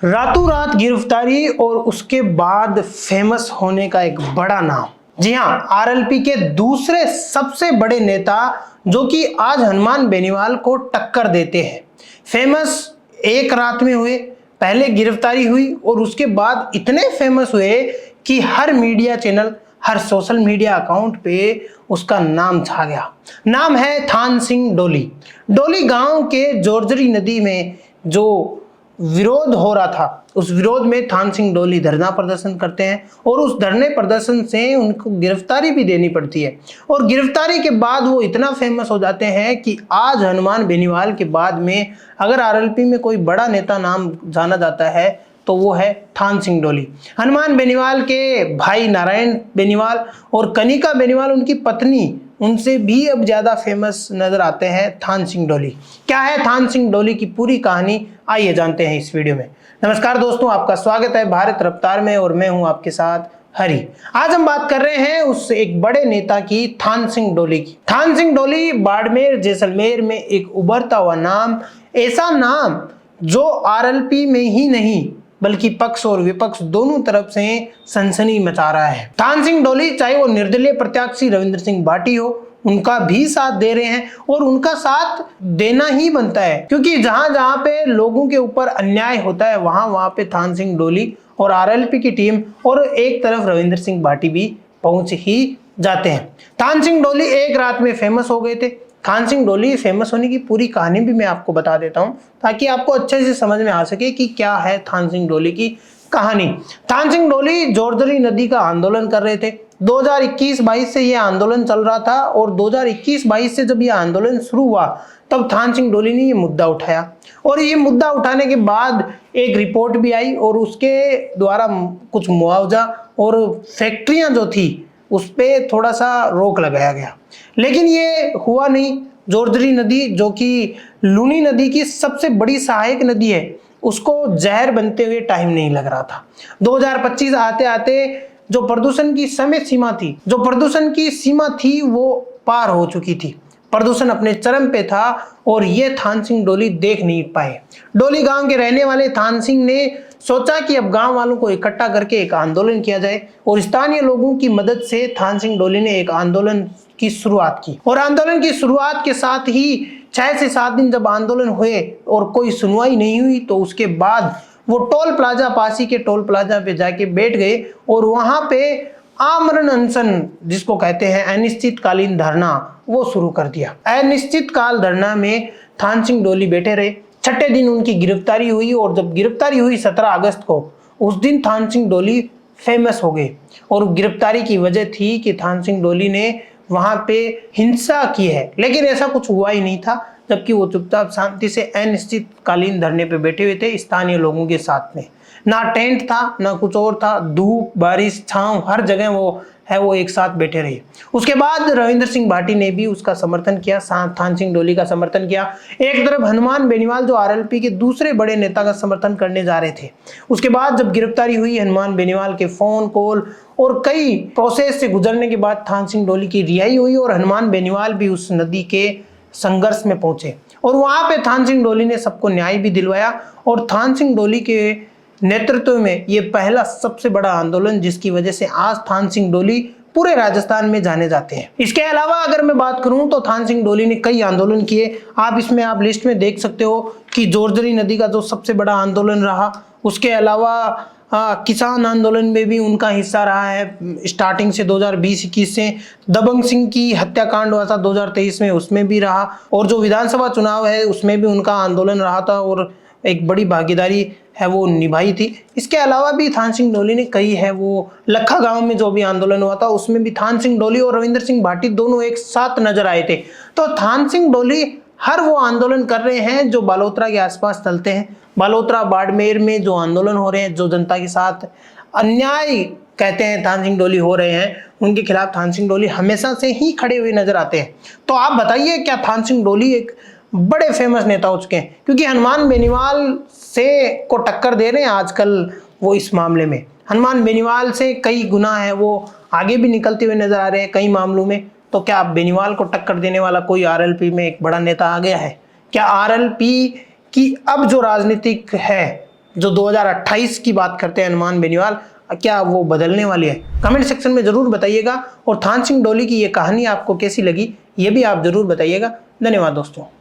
रातों रात गिरफ्तारी और उसके बाद फेमस होने का एक बड़ा नाम। जी हां, आरएलपी के दूसरे सबसे बड़े नेता जो कि आज हनुमान बेनीवाल को टक्कर देते हैं। फेमस एक रात में हुए, पहले गिरफ्तारी हुई और उसके बाद इतने फेमस हुए कि हर मीडिया चैनल, हर सोशल मीडिया अकाउंट पे उसका नाम छा गया। नाम है थान सिंह डोली। डोली गांव के जोरजरी नदी में जो विरोध हो रहा था, उस विरोध में थान सिंह डोली धरना प्रदर्शन करते हैं और उस धरने प्रदर्शन से उनको गिरफ्तारी भी देनी पड़ती है। और गिरफ्तारी के बाद वो इतना फेमस हो जाते हैं कि आज हनुमान बेनीवाल के बाद में अगर आरएलपी में कोई बड़ा नेता नाम जाना जाता है तो वो है थान सिंह डोली। हनुमान बेनीवाल के भाई नारायण बेनीवाल और कनिका बेनीवाल उनकी पत्नी, उनसे भी अब ज्यादा फेमस नजर आते हैं थान सिंह डोली। क्या है थान सिंह डोली की पूरी कहानी, आइए जानते हैं इस वीडियो में। नमस्कार दोस्तों, आपका स्वागत है भारत रफ्तार में और मैं हूं आपके साथ हरी। आज हम बात कर रहे हैं उस एक बड़े नेता की, थान सिंह डोली की। थान सिंह डोली बाड़मेर जैसलमेर में एक उभरता हुआ नाम, ऐसा नाम जो आरएलपी में ही नहीं बल्कि पक्ष और विपक्ष दोनों तरफ से सनसनी मचा रहा है। थान सिंह डोली चाहे वो निर्दलीय प्रत्याशी रविंद्र सिंह भाटी हो, उनका भी साथ दे रहे हैं और उनका साथ देना ही बनता है, क्योंकि जहां जहां पे लोगों के ऊपर अन्याय होता है वहां वहां पे थान सिंह डोली और आरएलपी की टीम और एक तरफ रविंद्र सिंह भाटी भी पहुंच ही जाते हैं। थान सिंह डोली एक रात में फेमस हो गए थे। थान सिंह डोली फेमस होने की पूरी कहानी भी मैं आपको बता देता हूं ताकि आपको अच्छे से समझ में आ सके कि क्या है थान सिंह डोली की कहानी। थान सिंह डोली जोरजरी नदी का आंदोलन कर रहे थे। 2021-22 से यह आंदोलन चल रहा था और 2021-22 से जब यह आंदोलन शुरू हुआ तब थान सिंह डोली ने यह मुद्दा उठाया और ये मुद्दा उठाने के बाद एक रिपोर्ट भी आई और उसके द्वारा कुछ मुआवजा और फैक्ट्रियां जो थी उस पर थोड़ा सा रोक लगाया गया, लेकिन ये हुआ नहीं। जोरजरी नदी जो कि लूनी नदी की सबसे बड़ी सहायक नदी है, उसको जहर बनते हुए टाइम नहीं लग रहा था। 2025 आते आते जो प्रदूषण की सीमा थी वो पार हो चुकी थी। प्रदूषण अपने चरम पे था और ये थान सिंह डोली देख नहीं पाए। डोली गांव के रहने वाले थान सिंह ने सोचा कि अब गांव वालों को इकट्ठा करके एक आंदोलन किया जाए और स्थानीय लोगों की मदद से थान सिंह डोली ने एक आंदोलन की शुरुआत की। और आंदोलन की शुरुआत के साथ ही 6 से 7 दिन जब आंदोलन हुए और कोई सुनवाई नहीं हुई तो उसके बाद वो टोल प्लाजा, पासी के टोल प्लाजा पे जाके बैठ गए और वहां पे आमरण अनशन, जिसको कहते हैं अनिश्चितकालीन धरना, वो शुरू कर दिया। अनिश्चितकाल धरना में थान सिंह डोली बैठे रहे। छठे दिन उनकी गिरफ्तारी हुई और जब गिरफ्तारी हुई 17 अगस्त को, उस दिन थान सिंह डोली फेमस हो गए। और गिरफ्तारी की वजह थी कि थान सिंह डोली ने वहां पे हिंसा की है, लेकिन ऐसा कुछ हुआ ही नहीं था, जबकि वो चुपचाप शांति से अनिश्चितकालीन धरने पे बैठे हुए थे स्थानीय लोगों के साथ में। ना टेंट था ना कुछ और था, धूप बारिश छांव हर जगह वो एक साथ बैठे रहे। उसके बाद रविंद्र सिंह भाटी ने भी उसका समर्थन किया, थान सिंह डोली का समर्थन किया। एक तरफ हनुमान बेनीवाल जो आरएलपी के दूसरे बड़े नेता का समर्थन करने जा रहे थे। उसके बाद जब गिरफ्तारी हुई, हनुमान बेनीवाल के फोन कॉल और कई प्रोसेस से गुजरने के बाद थान सिंह डोली की रिहाई हुई और हनुमान बेनीवाल भी उस नदी के संघर्ष में पहुंचे और वहां पे थान सिंह डोली ने सबको न्याय भी दिलवाया। और थान सिंह डोली के नेतृत्व में ये पहला सबसे बड़ा आंदोलन, जिसकी वजह से आज थान सिंह डोली पूरे राजस्थान में जाने जाते हैं। इसके अलावा अगर मैं बात करूं तो थान सिंह डोली ने कई आंदोलन किए। आप लिस्ट में देख सकते हो कि जोरजरी नदी का जो सबसे बड़ा आंदोलन रहा, उसके अलावा किसान आंदोलन में भी उनका हिस्सा रहा है। स्टार्टिंग से 2020-21 से दबंग सिंह की हत्याकांड हुआ था 2023 में, उसमें भी रहा। और जो विधानसभा चुनाव है उसमें भी उनका आंदोलन रहा था और एक बड़ी भागीदारी है वो निभाई थी। इसके अलावा भी थान सिंह डोली ने कई है वो लखा गांव में जो भी आंदोलन हुआ था उसमें भी थान सिंह डोली और रविंद्र सिंह भाटी दोनों एक साथ नजर आए थे। तो थान सिंह डोली हर वो आंदोलन कर रहे हैं जो बालोतरा के आसपास चलते हैं। बालोतरा बाड़मेर में जो आंदोलन हो रहे हैं, जो जनता के साथ अन्याय कहते हैं थान सिंह डोली हो रहे हैं, उनके खिलाफ थान सिंह डोली हमेशा से ही खड़े हुए नजर आते हैं। तो आप बताइए, क्या थान सिंह डोली एक बड़े फेमस नेता हो चुके हैं? क्योंकि हनुमान बेनीवाल से को टक्कर दे रहे हैं आजकल वो इस मामले में। हनुमान बेनीवाल से कई गुना है वो आगे भी निकलते हुए नजर आ रहे हैं कई मामलों में। तो क्या बेनीवाल को टक्कर देने वाला कोई आरएलपी में एक बड़ा नेता आ गया है? क्या आरएलपी की अब जो राजनीतिक है जो 2028 की बात करते हैं अनुमान बेनीवाल, क्या वो बदलने वाली है? कमेंट सेक्शन में जरूर बताइएगा। और थान सिंह डोली की ये कहानी आपको कैसी लगी ये भी आप जरूर बताइएगा। धन्यवाद दोस्तों।